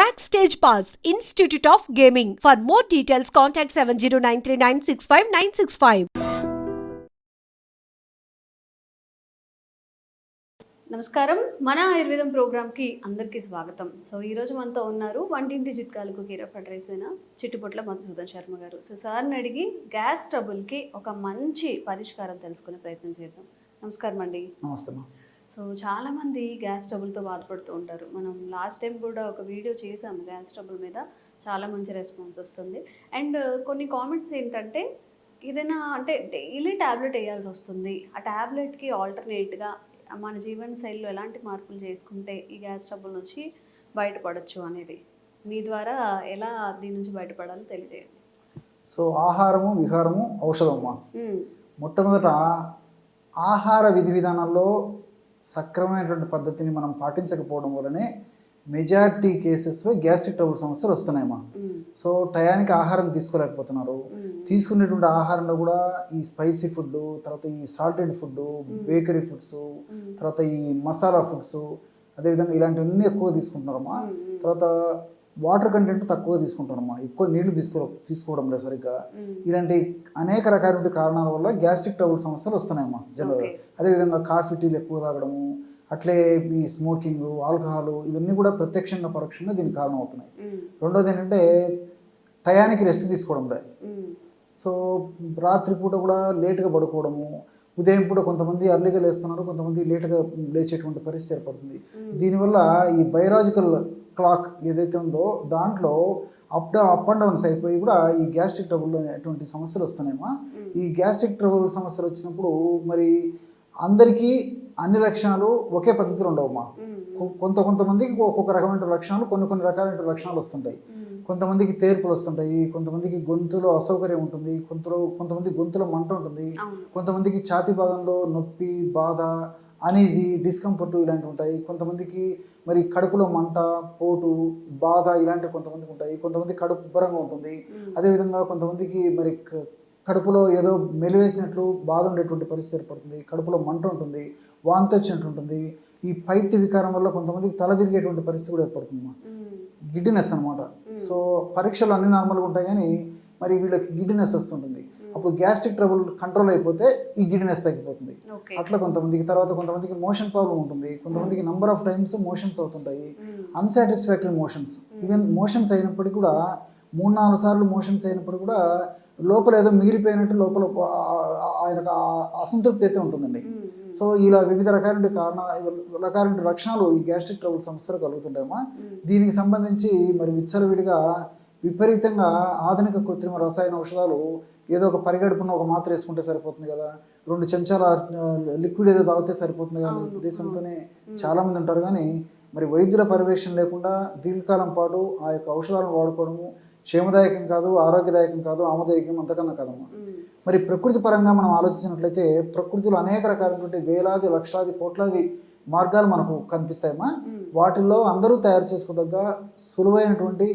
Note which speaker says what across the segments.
Speaker 1: Backstage Pass, Institute of Gaming. For more details, contact 7093965965965.
Speaker 2: నమస్కారం. మన ఆయుర్వేదం ప్రోగ్రామ్కి అందరికీ స్వాగతం. సో ఈరోజు మనతో ఉన్నారు వంటింటి చిట్కాలకు కీరఫ్ అడ్రైస్ అయిన చిట్టుపొట్ల మధుసూదన్ శర్మ గారు. సో సార్ని అడిగి గ్యాస్ ట్రబుల్కి ఒక మంచి పరిష్కారం తెలుసుకునే ప్రయత్నం చేద్దాం. నమస్కారం అండి.
Speaker 3: నమస్తే.
Speaker 2: సో చాలామంది గ్యాస్ ట్రబుల్తో బాధపడుతూ ఉంటారు. మనం లాస్ట్ టైం కూడా ఒక వీడియో చేసాము గ్యాస్ ట్రబుల్ మీద, చాలా మంచి రెస్పాన్స్ వస్తుంది. అండ్ కొన్ని కామెంట్స్ ఏంటంటే ఏదైనా అంటే డైలీ ట్యాబ్లెట్ వేయాల్సి వస్తుంది, ఆ ట్యాబ్లెట్కి ఆల్టర్నేట్గా మన జీవన శైలిలో ఎలాంటి మార్పులు చేసుకుంటే ఈ గ్యాస్ ట్రబుల్ నుంచి బయటపడచ్చు అనేది మీ ద్వారా ఎలా దీని నుంచి బయటపడాలో తెలియజేయండి.
Speaker 3: సో ఆహారము విహారము ఔషధమ్మా. మొట్టమొదట ఆహార విధి విధానాల్లో సక్రమమైనటువంటి పద్ధతిని మనం పాటించకపోవడం వల్లనే మెజారిటీ కేసెస్లో గ్యాస్ట్రిక్ ట్రబుల్ సమస్యలు వస్తున్నాయమ్మా. సో టయానికి ఆహారం తీసుకోలేకపోతున్నారు. తీసుకునేటువంటి ఆహారంలో కూడా ఈ స్పైసీ ఫుడ్, తర్వాత ఈ సాల్టెడ్ ఫుడ్, బేకరీ ఫుడ్స్, తర్వాత ఈ మసాలా ఫుడ్స్, అదేవిధంగా ఇలాంటివన్నీ ఎక్కువ తీసుకుంటున్నారమ్మా. తర్వాత వాటర్ కంటెంట్ తక్కువ తీసుకుంటున్నారమ్మా, ఎక్కువ నీళ్లు తీసుకోవడం లేదు సరిగ్గా. ఇలాంటి అనేక రకాల కారణాల వల్ల గ్యాస్ట్రిక్ ట్రబుల్ సమస్యలు వస్తున్నాయమ్మా జనరల్గా. అదేవిధంగా కాఫీ టీలు ఎక్కువ తాగడము, అట్లే ఈ స్మోకింగ్, ఆల్కహాల్, ఇవన్నీ కూడా ప్రత్యక్షంగా పరోక్షంగా దీనికి కారణం అవుతున్నాయి. రెండోది ఏంటంటే టయానికి రెస్ట్ తీసుకోవడం లేదు. సో రాత్రిపూట కూడా లేట్గా పడుకోవడము, ఉదయం పూట కొంతమంది అర్లీగా లేస్తున్నారు, కొంతమంది లేట్గా లేచేటువంటి పరిస్థితి ఏర్పడుతుంది. దీనివల్ల ఈ బయలాజికల్ క్లాక్ ఏదైతే ఉందో దాంట్లో అప్ అండ్ డౌన్స్ అయిపోయి కూడా ఈ గ్యాస్ట్రిక్ ట్రబుల్ అనేటువంటి సమస్యలు వస్తున్నాయమ్మా. ఈ గ్యాస్ట్రిక్ ట్రబుల్ సమస్యలు వచ్చినప్పుడు మరి అందరికీ అన్ని లక్షణాలు ఒకే పద్ధతిలో ఉండవమ్మా. కొంతమందికి ఒక్కొక్క రకమైన లక్షణాలు, కొన్ని రకాలైన లక్షణాలు వస్తుంటాయి. కొంతమందికి తేర్పులు వస్తుంటాయి, కొంతమందికి గొంతులో అసౌకర్యం ఉంటుంది, కొంతమంది గొంతులో మంట ఉంటుంది, కొంతమందికి ఛాతీ భాగంలో నొప్పి, బాధ, అనీజీ, డిస్కంఫర్ట్ ఇలాంటివి ఉంటాయి. కొంతమందికి మరి కడుపులో మంట, పోటు, బాధ ఇలాంటివి కొంతమందికి ఉంటాయి. కొంతమంది కడుపు ఉబ్బరంగా ఉంటుంది. అదేవిధంగా కొంతమందికి మరి కడుపులో ఏదో మెలివేసినట్లు బాధ ఉండేటువంటి పరిస్థితి ఏర్పడుతుంది. కడుపులో మంట ఉంటుంది, వాంతి వచ్చినట్టు ఉంటుంది. ఈ పైత్య వికారం వల్ల కొంతమందికి తల తిరిగేటువంటి పరిస్థితి కూడా ఏర్పడుతుంది, గిడ్డినెస్ అనమాట. సో పరీక్షలు అన్ని నార్మల్గా ఉంటాయి కానీ మరి వీళ్ళకి గిడ్డినెస్ వస్తుంటుంది. అప్పుడు గ్యాస్ట్రిక్ ట్రబుల్ కంట్రోల్ అయిపోతే ఈ గిడ్డినెస్ తగ్గిపోతుంది. అట్లా కొంతమందికి. తర్వాత కొంతమందికి మోషన్ ప్రాబ్లం ఉంటుంది, కొంతమందికి నెంబర్ ఆఫ్ టైమ్స్ మోషన్స్ అవుతుంటాయి, అన్సాటిస్ఫాక్టరీ మోషన్స్. ఈవెన్ మోషన్స్ అయినప్పటికీ కూడా 3-4 సార్లు మోషన్స్ అయినప్పుడు కూడా లోపల ఏదో మిగిలిపోయినట్టు లోపల ఆయనకు అసంతృప్తి అయితే ఉంటుందండి. సో ఇలా వివిధ రకాల లక్షణాలు ఈ గ్యాస్ట్రిక్ ట్రబుల్ సమస్యలు కలుగుతుంటాయమ్మా. దీనికి సంబంధించి మరి విచ్చలవిడిగా విపరీతంగా ఆధునిక కృత్రిమ రసాయన ఔషధాలు, ఏదో ఒక పరిగడుపున ఒక మాత్ర వేసుకుంటే సరిపోతుంది కదా, 2 చెంచాల లిక్విడ్ ఏదో తాగితే సరిపోతుంది కదా ఉద్దేశంతోనే చాలామంది ఉంటారు. కానీ మరి వైద్యుల పర్యవేక్షణ లేకుండా దీర్ఘకాలం పాటు ఆ యొక్క ఔషధాలను వాడుకోవడము క్షేమదాయకం కాదు, ఆరోగ్యదాయకం కాదు, ఆమోదాయకం అంతకన్నా కాదమ్మా. మరి ప్రకృతి పరంగా మనం ఆలోచించినట్లయితే ప్రకృతిలో అనేక రకాలైనటువంటి వేలాది, లక్షలాది, కోట్లాది మార్గాలు మనకు కనిపిస్తాయమ్మా. వాటిల్లో అందరూ తయారు చేసుకోదగ్గ సులువైనటువంటి,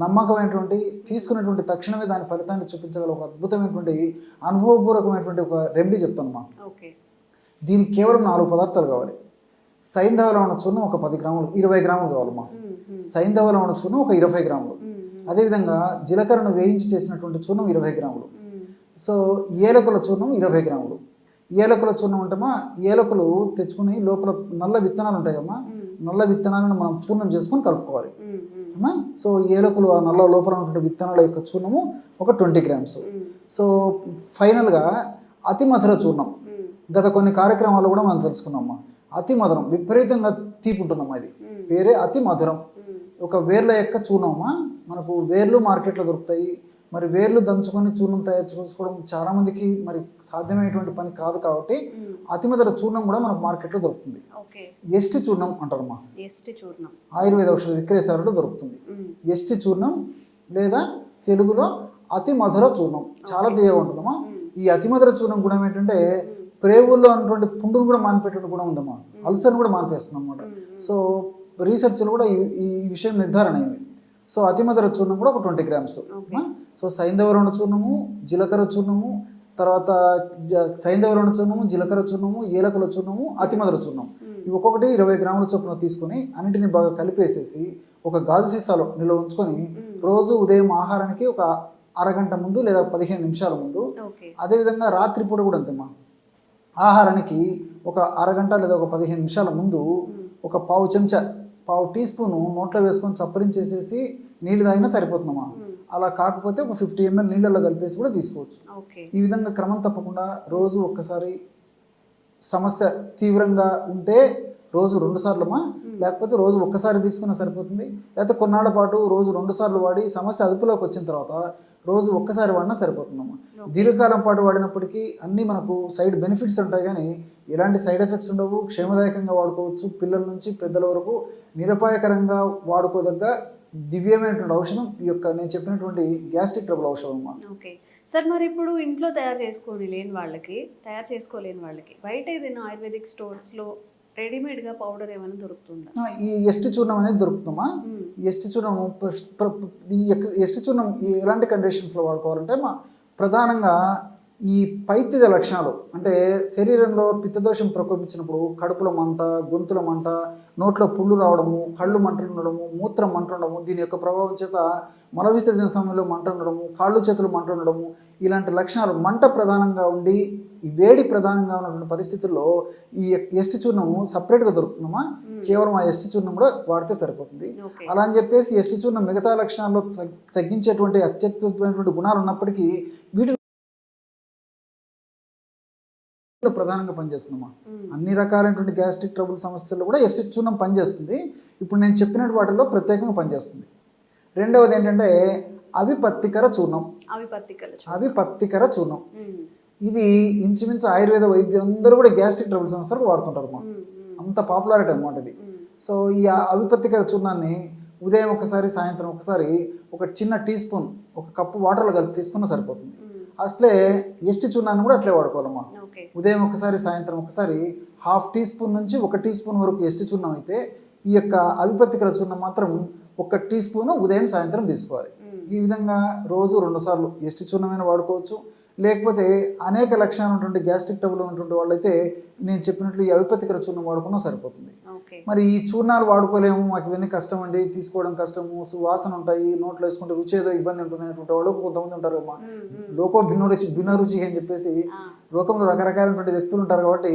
Speaker 3: నమ్మకమైనటువంటి, తీసుకున్నటువంటి తక్షణమే దాని ఫలితాన్ని చూపించగల ఒక అద్భుతమైనటువంటి అనుభవపూర్వకమైనటువంటి ఒక రెమెడీ చెప్తానమ్మా. దీనికి కేవలం 4 పదార్థాలు కావాలి. సైంధవ లవణ చూర్ణం ఒక 10 గ్రాములు, 20 గ్రాములు కావాలమ్మా. సైంధవ లవణ చూర్ణం ఒక 20 గ్రాములు. అదేవిధంగా జీలకర్రను వేయించి చేసినటువంటి చూర్ణం 20 గ్రాములు. సో ఏలకుల చూర్ణం 20 గ్రాములు. ఏలకుల చూర్ణం అంటేమా, ఏలకులు తెచ్చుకుని లోపల నల్ల విత్తనాలు ఉంటాయి కమ్మా, నల్ల విత్తనాలను మనం చూర్ణం చేసుకొని కలుపుకోవాలి అమ్మా. సో ఏలకులు ఆ నల్ల లోపల ఉన్నటువంటి విత్తనాల యొక్క చూర్ణము ఒక 20 గ్రామ్స్. సో ఫైనల్గా అతి మధుర చూర్ణం. గత కొన్ని కార్యక్రమాలు కూడా మనం తెలుసుకున్నామమ్మా. అతి మధురం, విపరీతంగా తీపి ఉంటుందమ్మా. ఇది పేరే అతి మధురం. ఒక వేర్ల యొక్క చూర్ణమ్మా. మనకు వేర్లు మార్కెట్లో దొరుకుతాయి. మరి వేర్లు దంచుకొని చూర్ణం తయారు చేసుకోవడం చాలామందికి మరి సాధ్యమైనటువంటి పని కాదు కాబట్టి అతి మధుర చూర్ణం కూడా మనకు మార్కెట్లో దొరుకుతుంది. ఎస్టి చూర్ణం అంటారమ్మా. ఆయుర్వేద ఔషధ విక్రయశాలలో దొరుకుతుంది ఎస్టి చూర్ణం, లేదా తెలుగులో అతి మధుర చూర్ణం. చాలా తీయగా ఉంటుందమ్మా. ఈ అతి మధుర చూర్ణం గుణం ఏంటంటే ప్రేవుల్లో ఉన్నటువంటి పుండును కూడా మానిపెట్టే గుణం ఉందమ్మా. అల్సర్ని కూడా మానిపేస్తుంది అన్నమాట. సో రీసెర్చ్లో కూడా ఈ విషయం నిర్ధారణ అయింది. సో అతి మధుర చూర్ణం కూడా ఒక 20 గ్రామ్స్. సో సైంధవ లవణ చూర్ణము, జీలకర్ర చూర్ణము, తర్వాత సైంధవ లవణ చూర్ణము, జీలకర్ర చూర్ణము, ఏలకుల చూర్ణము, అతి మధుర చూర్ణం, ఇవి ఒక్కొక్కటి 20 గ్రాముల చొప్పున తీసుకొని అన్నింటిని బాగా కలిపేసేసి ఒక గాజు సీసాలో నిల్వ ఉంచుకొని రోజు ఉదయం ఆహారానికి ఒక అరగంట ముందు లేదా 15 నిమిషాల ముందు,
Speaker 2: ఓకే.
Speaker 3: అదేవిధంగా రాత్రిపూట కూడా అంతేమ్మా, ఆహారానికి ఒక అరగంట లేదా ఒక 15 నిమిషాల ముందు ఒక పావు టీ స్పూను నోట్లో వేసుకొని చప్పరించేసేసి నీళ్ళు తాగినా సరిపోతుందమ్మా. అలా కాకపోతే ఒక 50 ml నీళ్ళల్లో కలిపేసి కూడా తీసుకోవచ్చు.
Speaker 2: ఓకే.
Speaker 3: ఈ విధంగా క్రమం తప్పకుండా రోజు ఒక్కసారి, సమస్య తీవ్రంగా ఉంటే రోజు 2 సార్లమ్మా, లేకపోతే రోజు ఒక్కసారి తీసుకున్నా సరిపోతుంది. లేకపోతే కొన్నాళ్ళ పాటు రోజు 2 సార్లు వాడి సమస్య అదుపులోకి వచ్చిన తర్వాత రోజు ఒక్కసారి వాడినా సరిపోతుందమ్మా. దీర్ఘకాలం పాటు వాడినప్పటికీ అన్నీ మనకు సైడ్ బెనిఫిట్స్ ఉంటాయి, కానీ ఎలాంటి సైడ్ ఎఫెక్ట్స్ ఉండవు. క్షేమదాయకంగా వాడుకోవచ్చు. పిల్లల నుంచి పెద్దల వరకు నిరపాయకరంగా వాడుకోదగ్గ దివ్యమైనటువంటి ఔషధం ఈ యొక్క నేను చెప్పినటువంటి గ్యాస్ట్రిక్ ట్రబుల్ ఔషధం అమ్మా.
Speaker 2: ఓకే సార్, మరి ఇప్పుడు ఇంట్లో తయారు చేసుకోలేని వాళ్ళకి బయట ఏదైనా ఆయుర్వేదిక్ స్టోర్స్లో రెడీమేడ్గా పౌడర్ ఏమైనా దొరుకుతుందా?
Speaker 3: ఈ ఎస్టి చూర్ణం అనేది దొరుకుతుందమ్మా. ఈ ఎస్టి చూర్ణం ఎస్టి చూర్ణం ఎలాంటి కండిషన్స్లో వాడుకోవాలంటే ప్రధానంగా ఈ పైత్య లక్షణాలు, అంటే శరీరంలో పిత్తదోషం ప్రకోపించినప్పుడు కడుపులో మంట, గొంతుల మంట, నోట్లో పుళ్ళు రావడము, కళ్ళు మంటలు ఉండడము, మూత్రం మంట ఉండడము, దీని యొక్క ప్రభావం చేత మల విసర్జన సమయంలో మంట ఉండడము, కాళ్ళు చేతులు మంట ఉండడము, ఇలాంటి లక్షణాలు మంట ప్రధానంగా ఉండి ఈ వేడి ప్రధానంగా ఉన్నటువంటి పరిస్థితుల్లో ఈ ఎస్టి చూర్ణము సపరేట్గా దొరుకుతుందమ్మా. కేవలం ఆ ఎస్టి చూర్ణం కూడా వాడితే సరిపోతుంది. అలా అని చెప్పేసి ఎస్టి చూర్ణం మిగతా లక్షణాల్లో తగ్గించేటువంటి అత్యద్భుతమైనటువంటి గుణాలు ఉన్నప్పటికీ వీటి ప్రధానంగా పనిచేస్తుందమ్మా. అన్ని రకాలైనటువంటి గ్యాస్ట్రిక్ ట్రబుల్ సమస్యల్లో కూడా ఎస్టి చూర్ణం పనిచేస్తుంది. ఇప్పుడు నేను చెప్పినట్టు వాటిల్లో ప్రత్యేకంగా పనిచేస్తుంది. రెండవది ఏంటంటే అవిపత్తికర చూర్ణం. ఇది ఇంచుమించు ఆయుర్వేద వైద్యులందరూ కూడా గ్యాస్ట్రిక్ ట్రబుల్ సమస్యలకు వాడుతుంటారు అమ్మా. అంత పాపులారిటీ అన్నమాట ఇది. సో ఈ అవిపత్తికర చూర్ణాన్ని ఉదయం ఒకసారి, సాయంత్రం ఒకసారి ఒక చిన్న టీ స్పూన్, ఒక కప్పు వాటర్లో కలిపి తీసుకున్నా సరిపోతుంది. అట్లే ఎస్టి చూర్ణాన్ని కూడా అట్లే వాడుకోవాలమ్మా. ఉదయం ఒకసారి, సాయంత్రం ఒకసారి 1/2 టీ స్పూన్ నుంచి 1 టీ స్పూన్ వరకు ఎస్టి చూర్ణం అయితే, ఈ యొక్క అవిపత్తికర చూర్ణం మాత్రం 1 టీ స్పూన్ ఉదయం, సాయంత్రం తీసుకోవాలి. ఈ విధంగా రోజు 2 సార్లు ఎస్టి చూర్ణమైన వాడుకోవచ్చు. లేకపోతే అనేక లక్షణాలు ఉన్నటువంటి గ్యాస్ట్రిక్ ట్రబుల్ ఉన్నటువంటి వాళ్ళైతే నేను చెప్పినట్లు ఈ అవిపత్తికర చూర్ణం వాడుకున్నా సరిపోతుంది. మరి ఈ చూర్ణాలు వాడుకోలేము, మాకు ఇవన్నీ కష్టం అండి, తీసుకోవడం కష్టము, వాసన ఉంటాయి, నోట్లో వేసుకుంటే రుచి ఏదో ఇబ్బంది ఉంటుంది అనేటువంటి వాళ్ళు కొంతమంది ఉంటారు అమ్మా. లోకో భిన్న రుచి అని చెప్పేసి లోకంలో రకరకాలైనటువంటి వ్యక్తులు ఉంటారు. కాబట్టి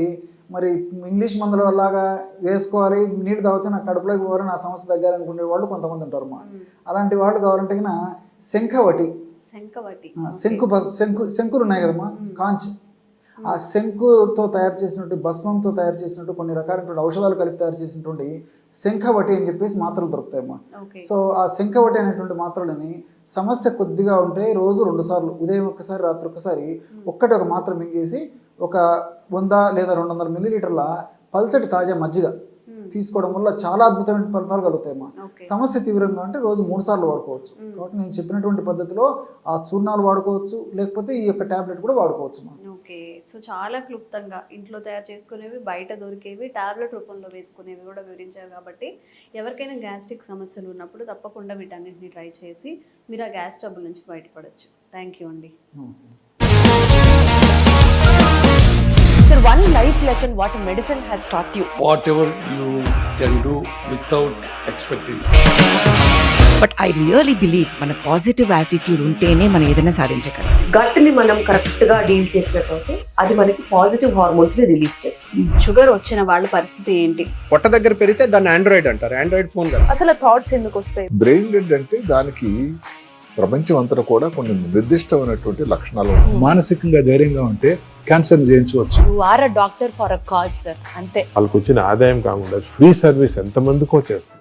Speaker 3: మరి ఇంగ్లీష్ మందుల వల్లగా వేసుకోవాలి, నీళ్ళు తాగితే నాకు కడుపులోకి పోవాలి, నా సమస్య తగ్గాలనుకునే వాళ్ళు కొంతమంది ఉంటారు అమ్మా. అలాంటి వాళ్ళు కావాలంటే శంకులు ఉన్నాయి కదమ్మా, కాంచ్, ఆ శంకుతో తయారు చేసినట్టు, భస్మంతో తయారు చేసినట్టు కొన్ని రకాలైనటువంటి ఔషధాలు కలిపి తయారు చేసినటువంటి శంఖవటి అని చెప్పేసి మాత్రలు దొరుకుతాయమ్మా. సో ఆ శంఖవటి అనేటువంటి మాత్రలని సమస్య కొద్దిగా ఉంటే రోజు 2 సార్లు, ఉదయం ఒకసారి, రాత్రి ఒకసారి, ఒక మాత్ర మింగేసి ఒక 100 లేదా 200 మిల్లీలీటర్ల పల్చటి తాజా మజ్జిగ తీసుకోవడం వల్ల చాలా అద్భుతమైన ఫలితాలు కలుగుతాయమ్మా. సమస్య తీవ్రంగా అంటే రోజు 3 సార్లు వాడుకోవచ్చు. కాబట్టి నేను చెప్పినటువంటి పద్ధతిలో ఆ చూర్ణాలు వాడుకోవచ్చు, లేకపోతే ఈ యొక్క టాబ్లెట్ కూడా వాడుకోవచ్చు.
Speaker 2: ఓకే, సో చాలా క్లుప్తంగా ఇంట్లో తయారు చేసుకునేవి, బయట దొరికేవి, టాబ్లెట్ రూపంలో వేసుకునేవి కూడా వివరించారు. కాబట్టి ఎవరికైనా గ్యాస్ట్రిక్ సమస్యలు ఉన్నప్పుడు తప్పకుండా వీటన్నిటిని ట్రై చేసి మీరు ఆ గ్యాస్ ట్రబుల్ నుంచి బయటపడవచ్చు. థ్యాంక్ యూ అండి.
Speaker 3: నమస్తే.
Speaker 1: Sir, one life lesson what medicine has taught you.
Speaker 4: Whatever you can do without expecting.
Speaker 5: But I really believe మన పాజిటివ్ యాటిట్యూడ్ ఉంటేనే మనం ఏదైనా సాధించగలం.
Speaker 6: గట్ ని మనం కరెక్ట్ గా డీల్ చేసినట్లయితే అది మనకి పాజిటివ్ హార్మోన్స్ ని రిలీజ్ చేస్తుంది.
Speaker 2: షుగర్ వచ్చిన వాళ్ళ పరిస్థితి ఏంటి?
Speaker 7: పొట్ట దగ్గర పెరిగితే దాన్ని ఆండ్రాయిడ్ అంటారు, ఆండ్రాయిడ్ ఫోన్ కదా.
Speaker 6: అసలు థాట్స్ ఎందుకు వస్తాయి?
Speaker 8: బ్రెయిన్ డెడ్ అంటే దానికి ప్రపంచం అంతా కూడా కొన్ని నిర్దిష్టమైనటువంటి లక్షణాలు ఉన్నాయి.
Speaker 9: మానసికంగా ధైర్యంగా ఉంటే క్యాన్సర్ జయించవచ్చు.
Speaker 1: You are a doctor for a cause, sir. అంతే.
Speaker 4: వాళ్ళకు వచ్చిన ఆదాయం కాకుండా ఫ్రీ సర్వీస్ ఎంతమందికో చేస్తారు.